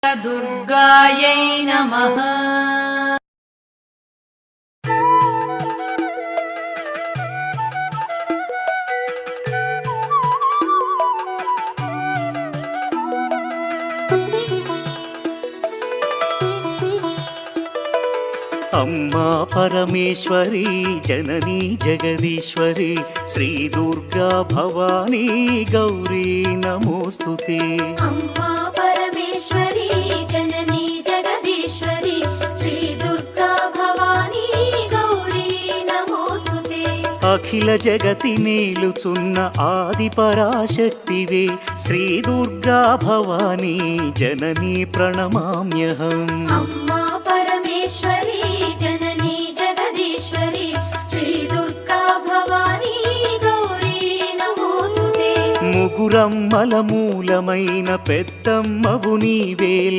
दुर्गायै नमः। अम्मा परमेश्वरी जननी जगदीश्वरी श्री दुर्गा भवानी गौरी नमोस्तुते। अम्मा परमेश्वरी जननी जगदीश्वरी श्री दुर्गा भवानी गौरी नमोस्तुते। अखिल जगति नेलुचुन्न आदि पराशक्तिवे श्री दुर्गा भवानी जननी प्रणमाम्यहम्। अम्मा परमेश्वरी जननी जगदीश्वरी श्री दुर्गा भवानी गौरी नमोस्तुते। मुगुरम्मल मूलमैन पेद्दम्मवु नीवे।